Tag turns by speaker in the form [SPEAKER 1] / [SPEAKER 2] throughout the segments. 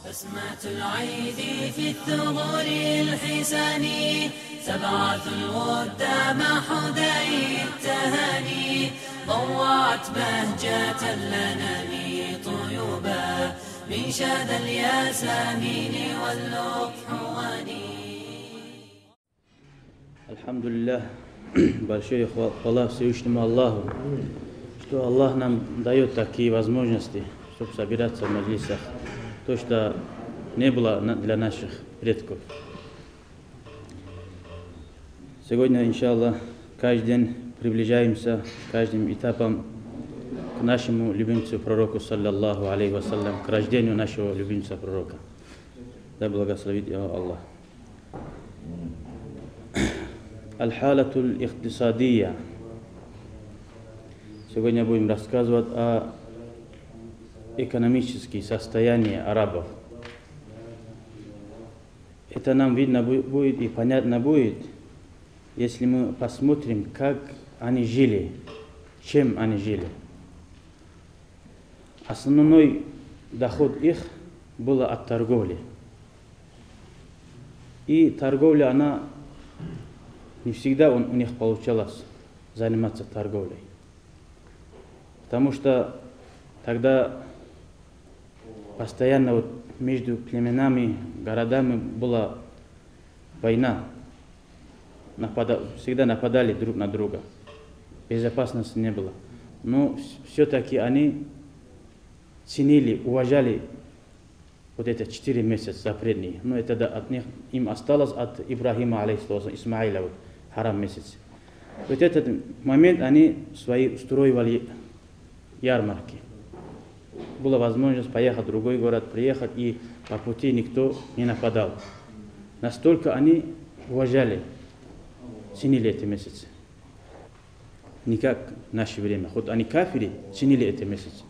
[SPEAKER 1] بسمة العيد في الثغور الحسان تبعث الود مع حدي التهاني ضوعت بهجة الأنام طيوبا من شاد الياسمين واللقحوان.
[SPEAKER 2] Alhamdulillah, большое хвала Всевышнему Аллаху, что Аллах нам дает такие возможности, чтобы собираться в маджлисах, то, что не было для наших предков. Сегодня, иншаллах, каждый день приближаемся каждым этапом к нашему любимцу пророку, саллаллаху алейхи вассалям, к рождению нашего любимца пророка. Да благословит его Аллах. Аль-халатуль ихтисадия. Сегодня будем рассказывать о экономическом состоянии арабов. Это нам видно будет и понятно будет, если мы посмотрим, как они жили, чем они жили. Основной доход их был от торговли. И торговля, она не всегда у них получалось заниматься торговлей. Потому что тогда постоянно между племенами, городами была война. Всегда нападали друг на друга. Безопасности не было. Но все-таки они ценили, уважали вот эти 4 месяца запретные. Но это от них им осталось от Ибрахима, алейхиссалам, Исмаиля, харам месяц. Вот этот момент они свои устроивали ярмарки. Была возможность поехать в другой город, приехать, и по пути никто не нападал. Настолько они уважали, ценили эти месяцы. Не как в наше время. Хоть они кафири, ценили эти месяцы.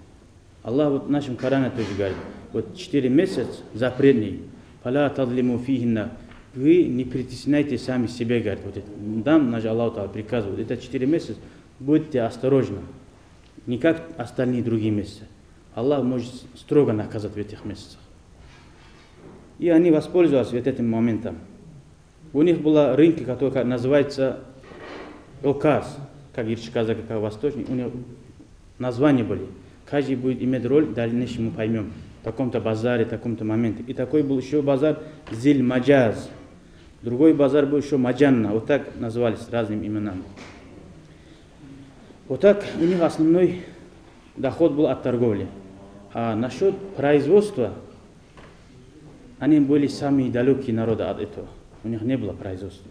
[SPEAKER 2] Аллах вот в нашем Коране тоже говорит, вот 4 месяца запретные. Фала тадлиму фихинна. Вы не притесняйте сами себе, говорит. Вот это. Нам, наш Аллах Та'ала приказывает, это 4 месяца, будьте осторожны. Не как остальные другие месяцы. Аллах может строго наказать в этих месяцах. И они воспользовались вот этим моментом. У них была рынки, которая называется Оказ, как ирский казак, как восточный. У них названия были. Каждый будет иметь роль, в дальнейшем мы поймем. В таком-то базаре, в таком-то моменте. И такой был еще базар Зиль Маджаз. Другой базар был еще Маджанна. Вот так назывались разными именами. Вот так у них основной доход был от торговли. А насчет производства, они были самые далекие народы от этого. У них не было производства.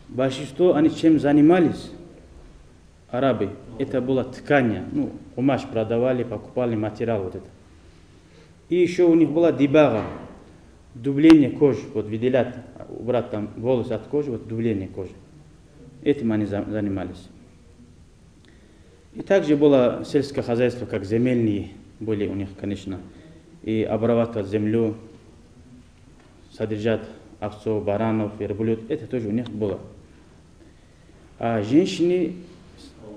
[SPEAKER 2] Большинство, они чем занимались, арабы, это было ткань. Кумаш продавали, покупали материал вот это. И еще у них была дибага, дубление кожи, вот выделять, убрать там волосы от кожи, вот дубление кожи. Этим они занимались. И также было сельское хозяйство, как земельные были у них, конечно, и обрабатывать землю, содержать овцов, баранов, верблюд, это тоже у них было. А женщины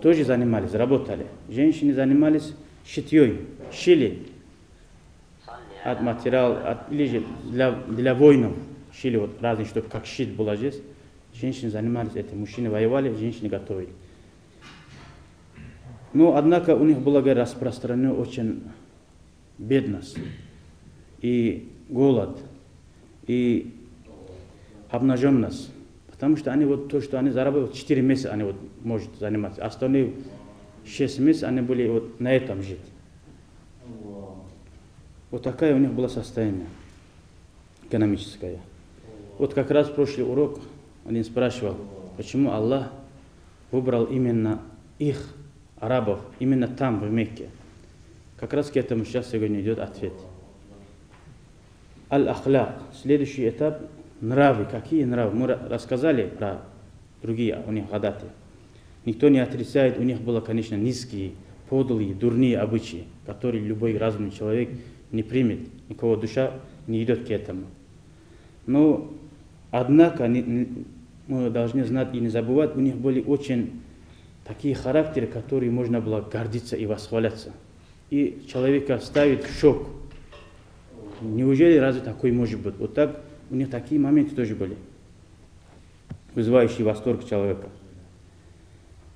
[SPEAKER 2] тоже занимались, работали. Женщины занимались шитьей, шили от материала, или же для воинов шили вот разные штуки, как щит было здесь. Женщины занимались этим, мужчины воевали, женщины готовили. Но, однако, у них была распространена очень бедность, и голод, и обнаженность. Потому что они вот то, что они зарабатывают, 4 месяца они вот могут заниматься. Остальные 6 месяцев они были вот на этом жить. Вот такое у них было состояние экономическое. Вот как раз в прошлый урок один спрашивал, почему Аллах выбрал именно их, арабов, именно там, в Мекке. Как раз к этому сейчас сегодня идет ответ. Аль-Ахляк. Следующий этап – нравы. Какие нравы? Мы рассказали про другие у них гадаты. Никто не отрицает, у них было, конечно, низкие, подлые, дурные обычаи, которые любой разумный человек не примет, никого душа не идет к этому. Но, однако, мы должны знать и не забывать, у них были очень такие характеры, которые можно было гордиться и восхваляться. И человека ставит в шок. неужели разве такой может быть? Вот так, у них такие моменты тоже были, вызывающие восторг человека.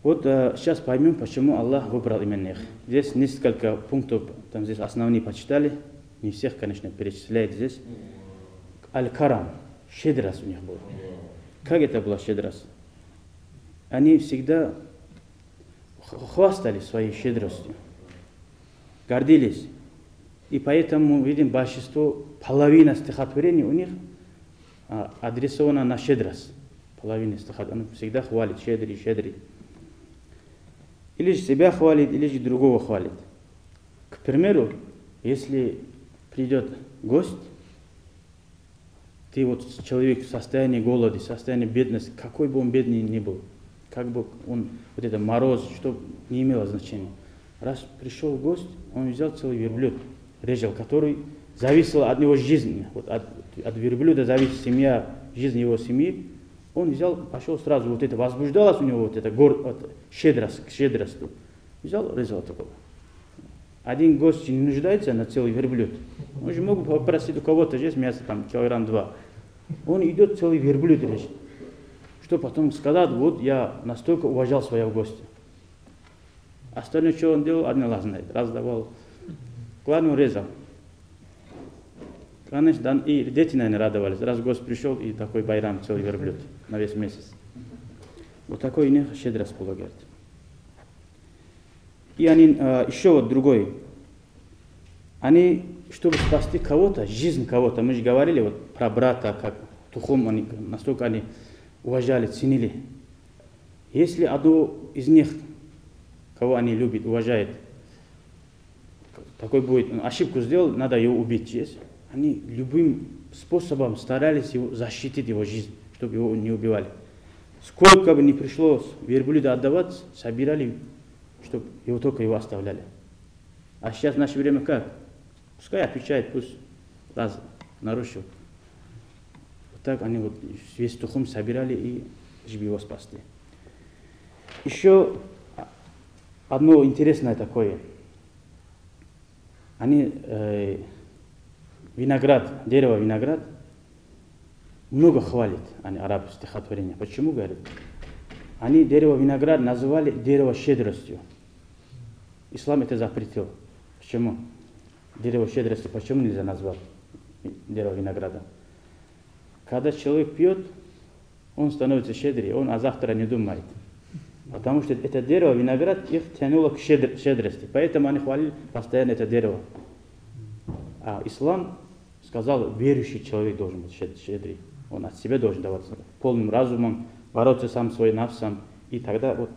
[SPEAKER 2] Вот сейчас поймем, почему Аллах выбрал именно их. Здесь несколько пунктов, там здесь основные почитали, не всех, конечно, перечисляет здесь. Аль-Карам, щедрость у них была. Как это была щедрость? Они всегда хвастались своей щедростью, гордились. И поэтому мы видим, большинство, половина стихотворений у них адресована на щедрость. Половина стихотворений. Он всегда хвалит, щедрый, щедрый. Или же себя хвалит, или же другого хвалит. К примеру, если придет гость, ты вот человек в состоянии голода, в состоянии бедности, какой бы он бедный ни был, как бы он, вот это мороз, что не имело значения. Раз пришел гость, он взял целый верблюд, резал, который зависела от него жизнь. Вот от верблюда зависит семья, жизнь его семьи. Он взял, пошел сразу, вот это возбуждалось у него, вот это щедрость, к щедрости. Взял, резал такого. Один гость не нуждается на целый верблюд. Он же мог попросить у кого-то, есть мясо, там, килограмм 2. Он идет целый верблюд режет. Что потом сказать, вот я настолько уважал своего гостя. Остальное, что он делал, одна Allah знает. Раздавал. Главное, он резал. Конечно, и дети, наверное, радовались. Раз гость пришел, и такой байрам, целый верблюд на весь месяц. Вот такой у них щедрость была, говорит. И они, еще вот другой. Они, чтобы спасти кого-то, жизнь кого-то, мы же говорили вот про брата, как тухум, они, настолько они уважали, ценили. Если одного из них, кого они любят, уважают, такой будет, ошибку сделал, надо его убить. Есть? Они любым способом старались его защитить его жизнь, чтобы его не убивали. Сколько бы ни пришлось верблюда отдавать, собирали, чтобы его только его оставляли. А сейчас в наше время как? Пускай отвечает, пусть раз нарушил. Вот так они вот весь тухум собирали и чтобы его спасли. Еще одно интересное такое. Они виноград, дерево виноград много хвалит, они арабы стихотворения. Почему, говорят? Они дерево виноград называли дерево щедростью. Ислам это запретил. Почему? Дерево щедрости почему нельзя назвать дерево винограда? Когда человек пьет, он становится щедрее, он о завтра не думает. Потому что это дерево виноград их тянуло к щедрости. Поэтому они хвалили постоянно это дерево. А ислам сказал, верующий человек должен быть щедрый. Он от себя должен давать полным разумом, бороться сам своим навсом, и тогда вот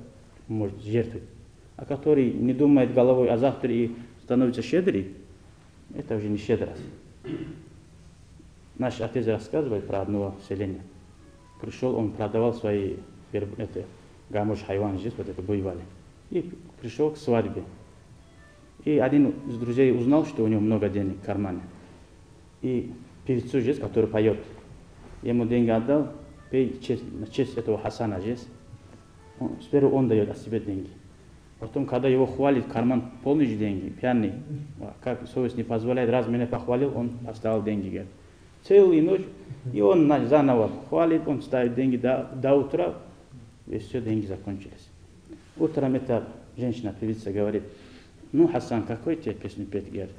[SPEAKER 2] может жертвовать. А который не думает головой о завтра и становится щедрый, это уже не щедрость. Наш отец рассказывает про одного селения. Пришел, он продавал свои гамуш хайван, здесь вот это воевали. И пришел к свадьбе. И один из друзей узнал, что у него много денег в кармане. И певцу здесь, который поет, ему деньги отдал, пей на честь этого Хасана здесь. Сперва он дает от себя деньги. Потом, когда его хвалит, карман полный деньги, пьяный, как совесть не позволяет, раз меня похвалил, он оставил деньги. Говорит. Целую ночь, и он заново хвалит, он ставит деньги до утра, и все, деньги закончились. Утром эта женщина, певица, говорит, ну, Хасан, какой тебе песню петь, говорит?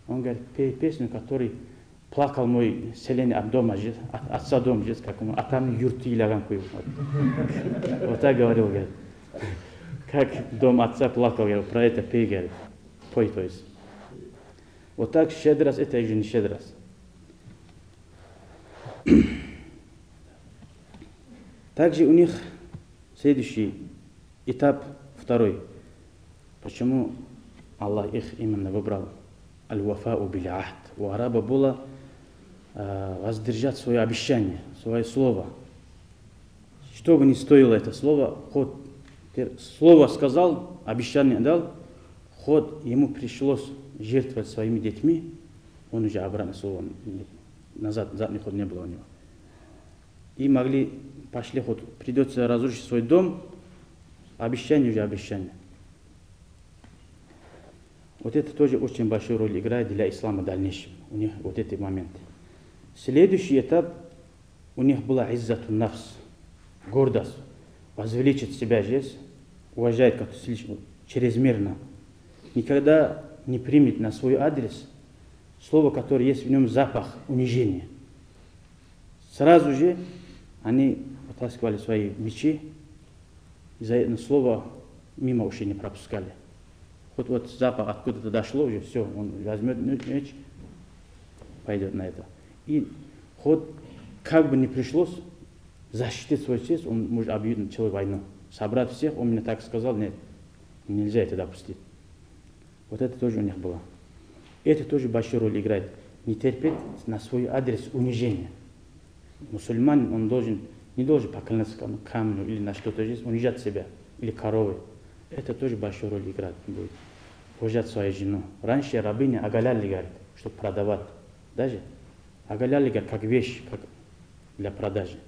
[SPEAKER 2] Он говорит, пей песню, который плакал мой селение от дома, от отца дома, как он, а там юрты иляган куй. Вот так говорил, говорит. Как дом отца плакал, говорит, про это пей, говорит. Пой, то есть. Вот так щедрость, это уже не щедрость. Также у них следующий этап, второй. Почему Аллах их именно выбрал? Аль-вафау биль-ахд. У араба было воздержать свое обещание, свое слово. Что бы ни стоило это слово, хоть слово сказал, обещание дал, хоть ему пришлось жертвовать своими детьми, он уже обратно слово назад, задний ход не было у него. И могли, пошли, хоть придется разрушить свой дом, обещание уже обещание. Вот это тоже очень большую роль играет для ислама в дальнейшем. У них вот эти моменты. Следующий этап у них была иззатун нафс, гордость, возвеличить себя здесь, уважает как-то слишком чрезмерно. Никогда не примет на свой адрес слово, которое есть в нем запах унижения. Сразу же они вытаскивали свои мечи, и за это слово мимо ушей не пропускали. Вот запах откуда-то дошло уже, все, он возьмет меч, пойдет на это. И хоть как бы не пришлось защитить свою честь, он может объявить начал войну. Собрать всех, он мне так сказал, нет, нельзя это допустить. Вот это тоже у них было. Это тоже большую роль играет. Не терпеть на свой адрес унижения. Мусульманин, он не должен поклоняться камню или на что-то здесь, унижать себя, или коровы. Это тоже большую роль играет будет. Уважать свою жену. Раньше рабыня оголяли, говорит, чтобы продавать. Даже оголяли, говорит, как вещь, как для продажи.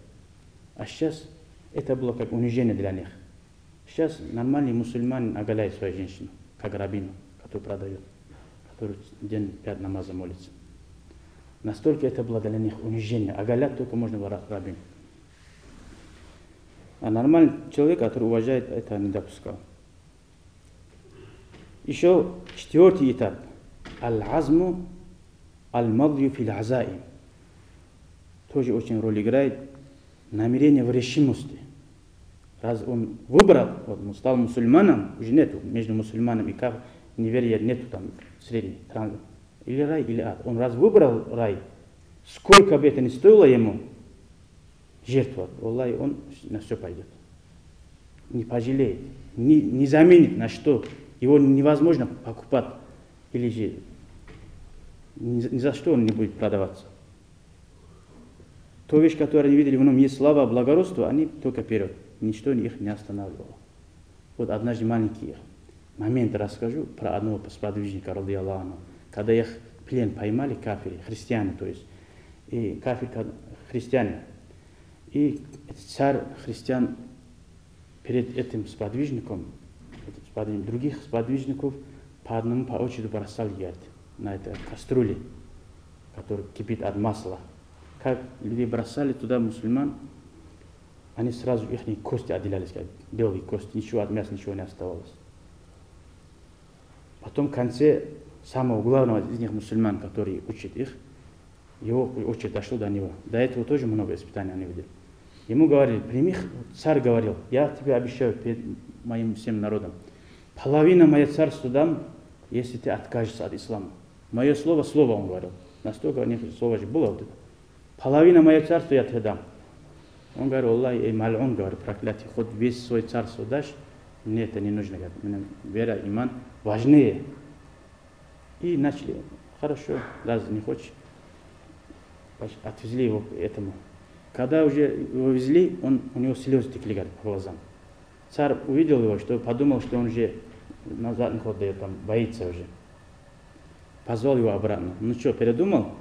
[SPEAKER 2] А сейчас это было как унижение для них. Сейчас нормальный мусульманин оголяет свою женщину, как рабину, которую продает, который день 5 намаза молится. Настолько это было для них унижение. Оголять только можно было рабину. А нормальный человек, который уважает, это не допускал. Еще 4-й этап. Аль-азму аль-мадью фил азаим. Тоже очень роль играет. Намерение в решимости. Раз он выбрал, вот, он стал мусульманом, уже нету между мусульманом и неверия нету там средний. Или рай, или ад. Он раз выбрал рай, сколько бы это ни стоило ему жертвовать, Аллах, он на все пойдет. Не пожалеет, не заменит на что. Его невозможно покупать. Или же ни за что он не будет продаваться. Ту вещь, которую они видели, в нем есть слава, благородство, они только вперед. Ничто их не останавливало. Вот однажды маленький момент расскажу про одного сподвижника, ради Аллаху. Когда их плен поймали, кафири, христиане, то есть, и кафир, христиане. И царь христиан перед этим сподвижником, других сподвижников по одному, по очереди бросали, говорит, на это кастрюли, который кипит от масла. Как люди бросали туда мусульман, они сразу их кости отделялись, как белые кости, ничего от мяса, ничего не оставалось. Потом в конце самого главного из них мусульман, который учит их, его очередь дошла до него. До этого тоже много испытаний они видели. Ему говорили, прими, царь говорил, я тебе обещаю перед моим всем народом, половина моего царства дам, если ты откажешься от ислама. Мое слово, он говорил. Настолько у них слово же было вот это. Половина моего царства я тебе дам. Он говорит, Аллах, мал'ун, говорит, проклятие, хоть весь свой царство дашь, мне это не нужно, говорит, мне вера, иман важнее. И начали, хорошо, раз не хочешь, отвезли его к этому. Когда уже его везли, у него слезы текли, говорит, по глазам. Царь увидел его, что подумал, что он уже назад не ходит, там, боится уже. Позвал его обратно. Ну что, передумал?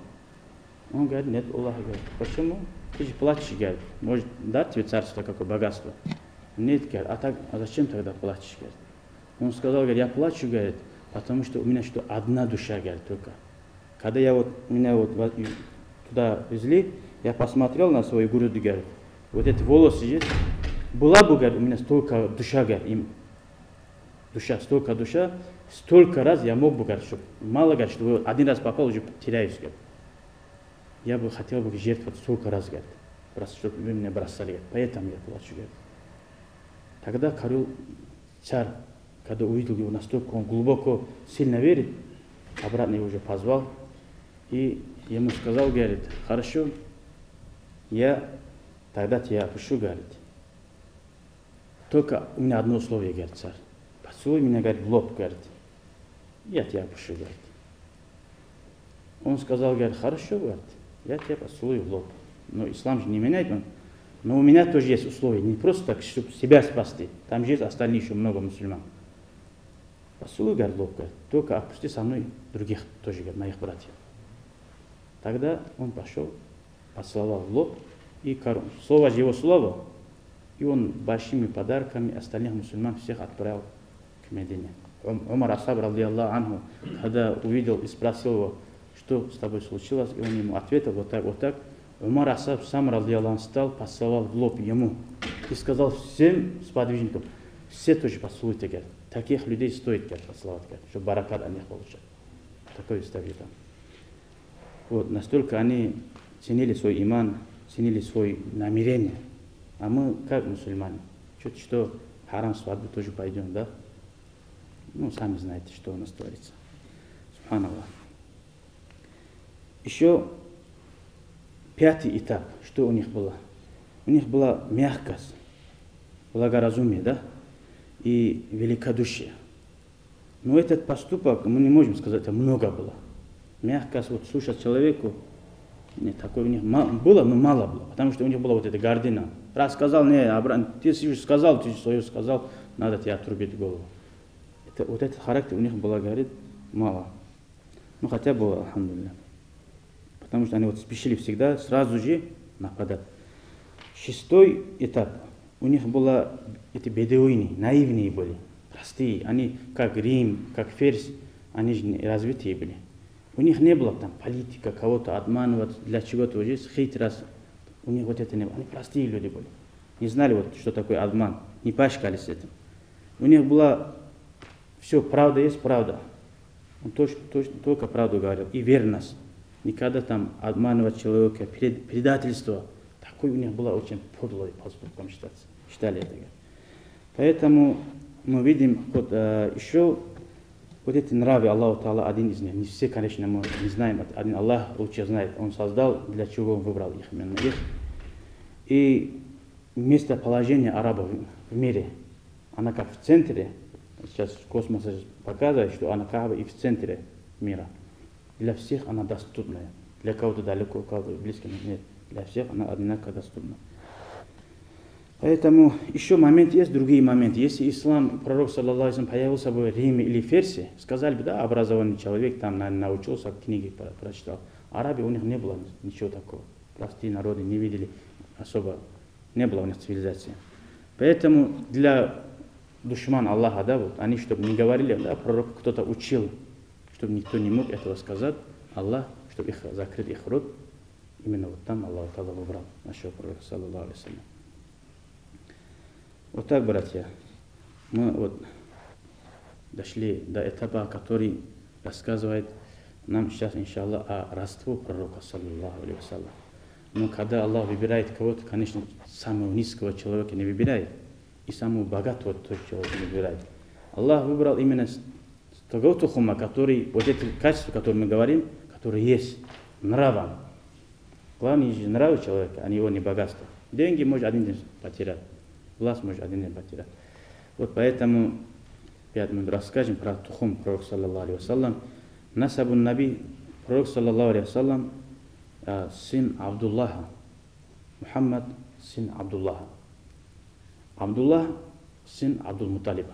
[SPEAKER 2] Он говорит, нет, Аллах говорит, почему? Ты же плачешь, говорит, может дать тебе царство, какое богатство? Нет, говорит, а зачем тогда плачешь, говорит? Он сказал, говорит, я плачу, говорит, потому что у меня что, одна душа, говорит, только. Когда меня туда везли, я посмотрел на свою грудь, говорит, вот эти волосы есть, была бы, говорит, у меня столько душа, говорит, им. Столько душа, столько раз я мог бы, говорит, чтобы мало, говорит, что один раз попал, уже теряюсь, говорит. Я бы хотел бы жертвовать столько раз, говорит, просто чтобы вы меня бросали, говорит, поэтому я плачу, говорит. Тогда король, царь, когда увидел его настолько, он глубоко, сильно верит, обратно его уже позвал и ему сказал, говорит, хорошо, я тогда тебя отпущу, говорит. Только у меня одно условие, говорит, царь. Поцелуй меня, говорит, в лоб, говорит. Я тебя отпущу, говорит. Он сказал, говорит, хорошо, говорит, я тебя поцелую в лоб. Но ислам же не меняет, но у меня тоже есть условия. Не просто так, чтобы себя спасти. Там же есть остальные еще много мусульман. Поцелуй, говорит, в лоб, говорит. Только отпусти со мной других тоже, говорит, моих братьев. Тогда он пошел, поцеловал в лоб, и слово же его слово, и он большими подарками остальных мусульман всех отправил к Медине. Умар Асаб, радиаллаху анху, когда увидел и спросил его, что с тобой случилось, и он ему ответил вот так, вот так. Умар Асаб сам, радиаллаху анху, встал, поцеловал в лоб ему и сказал всем сподвижникам, все тоже поцелуйте, говорит. Таких людей стоит, говорит, поцеловать, говорит, чтобы баракат от них получать. Такой ставит там. Вот, настолько они ценили свой иман, ценили свои намерения. А мы, как мусульмане, чуть что харам свадьбы тоже пойдем, да? Ну, сами знаете, что у нас творится. Субханаллах. Еще 5-й этап, что у них было? У них была мягкость, благоразумие, да? И великодушие. Но этот поступок, мы не можем сказать, это много было. Мягкость, вот слушать человеку, нет, такое у них было, но мало было. Потому что у них была вот эта гордыня. Раз сказал, не, ты сказал, ты свое сказал, надо тебе отрубить голову. Вот этот характер у них было, говорит, мало. Ну хотя бы, алхамдулилля. Потому что они вот спешили всегда сразу же нападать. 6-й этап. У них было эти бедуины, наивные были, простые. Они как Рим, как Ферзь, они же развитые были. У них не было там политика, кого-то обманывать, для чего-то уже хитрость. У них вот это не было. Они простые люди были. Не знали, вот, что такое обман. Не пачкались этим. У них была все, правда есть правда. Он только правду говорил. И верность. Никогда там обманывать человека, предательство. Такое у них было очень подлое поступком считали это. Поэтому мы видим вот, еще вот эти нравы Аллаху Та'ала один из них. Не все, конечно, мы не знаем. Один Аллах лучше знает. Он создал, для чего он выбрал их, именно их. И местоположение арабов в мире, она как в центре. Сейчас космос показывает, что она как бы и в центре мира. Для всех она доступная. Для кого-то далеко, у кого-то близко, нет. Для всех она одинаково доступна. Поэтому еще момент есть, другие моменты. Если ислам, пророк, саллаллаху алейхи, появился бы в Риме или Ферсе, сказали бы, да, образованный человек, там научился, книги прочитал. Арабы, у них не было ничего такого. Простые народы не видели особо, не было у них цивилизации. Поэтому для душман Аллаха, да, вот, они, чтобы не говорили, да, пророк кто-то учил, чтобы никто не мог этого сказать, Аллах, чтобы их закрыть их рот, именно вот там Аллах Та'ала выбрал нашего пророка, саллаллаху алейхи. Вот так, братья, мы вот дошли до этапа, который рассказывает нам сейчас, иншаллах, о родстве пророка, саллаллаху алейхи вассалям. Но когда Аллах выбирает кого-то, конечно, самого низкого человека не выбирает, и самого богатого тоже человека не выбирает. Аллах выбрал именно того тухума, который, вот эти качества, которые мы говорим, которые есть нравом. Главное же нравы человека, а не его не богатство. Деньги может один день потерять. Власть может один день потерять. Вот поэтому, 5 минут расскажем про тухум пророка, саллаллаху алейхи вассалям. Насабун наби, пророк, саллаллаху алейхи вассалям, сын Абдуллаха. Мухаммад, сын Абдуллаха. Абдуллах, сын Абдул-Муталиба.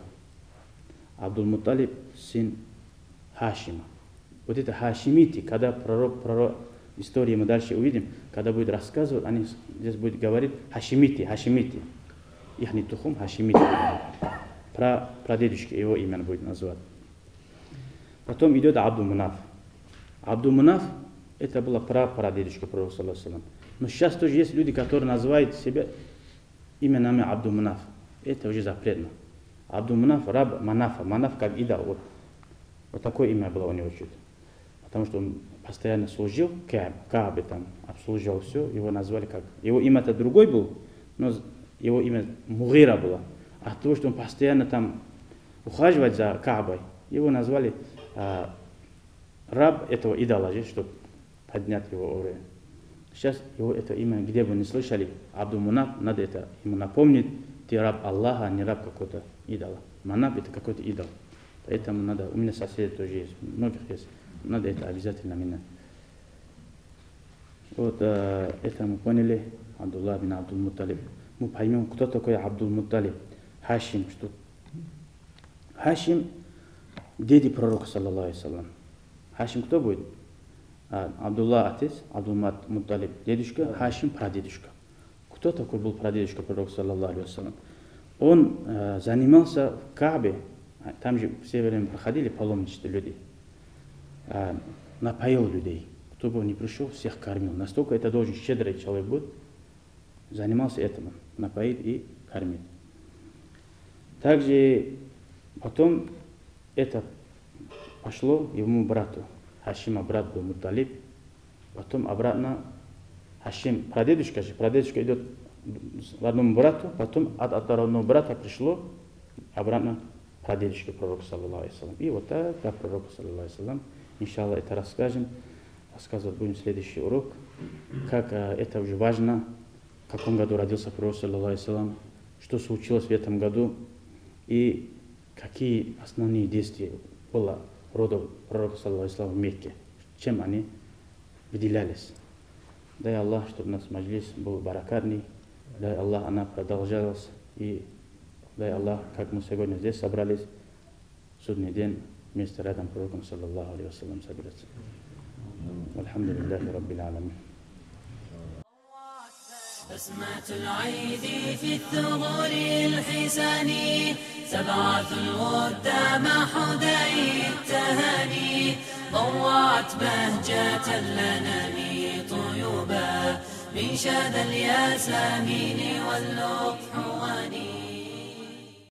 [SPEAKER 2] Абдул-Муталиб, сын Хашима. Вот это хашимиты, когда пророк, истории мы дальше увидим, когда будет рассказывать, они здесь будут говорить хашимиты. Ихний тухум хашимиты. Про дедушки, его имя будет назвать. Потом идет Абдул-Мунаф. Абдул-Мунаф, это была прадедушка пророка, саллаллаху алейхи. Но сейчас тоже есть люди, которые называют себя именами Абдул-Мунаф. Это уже запретно. Абдул-Мунаф, раб Манафа. Манаф как идол. Вот такое имя было у него чуть. Потому что он постоянно служил Каабе, там обслуживал все. Его назвали как. Его имя-то другой был, но его имя Мугира было. А то, что он постоянно там ухаживает за Каабой, его назвали раб этого идола, чтобы поднять его уровень. Сейчас его это имя, где бы не слышали, Абдул-Мунаф, надо это ему напомнить, ты раб Аллаха, а не раб какого-то идола. Манаф это какой-то идол. Поэтому надо, у меня соседи тоже есть, многих есть, надо это обязательно менять. Вот это мы поняли, Абдуллах бин Абдул-Муталиб. Мы поймем, кто такой Абдул-Муталиб. Хашим, что? Хашим, деди пророка, саллаллаху алейхи вассалям. Хашим кто будет? Абдуллах отец, Абдул-Муталиб дедушка, Хашим прадедушка. Кто такой был прадедушка пророка, саллаллаху алейхи вассалям? Он занимался в Каабе, Там же все время проходили паломничество люди. Напоил людей. Кто бы ни пришел, всех кормил. Настолько это должен щедрый человек быть. Занимался этим. Напоить и кормить. Также потом это пошло его брату. Хашима брат был Мутталиб. Потом обратно Хашим, прадедушка идет родному брату, потом от родного брата пришло обратно прадедушка пророка, саллаллаху алейхи вассалям. И вот так, как пророк, саллаллаху алейхи вассалям, иншаллах, это расскажем. Рассказывать будем следующий урок. Как это уже важно, в каком году родился пророк, саллаллаху алейхи вассалям, что случилось в этом году и какие основные действия было родов пророка, саллаллаху алейхи вассалям, в Мекке, чем они выделялись. Дай Аллах, чтобы у нас маджлис был баракатный. Дай Аллах, она продолжалась. И дай Аллах, как мы сегодня здесь собрались, судный день, вместе рядом с пророком, саллаллаху алейхи вассалям, собираться. Альхамдулиллахи раббил аламин.
[SPEAKER 1] بسمة العيد في الثغور الحسان سبعة الودى مع حدي التهاني ضوعت بهجة الأنام طيوبا من شذا الياسمين واللطحوان.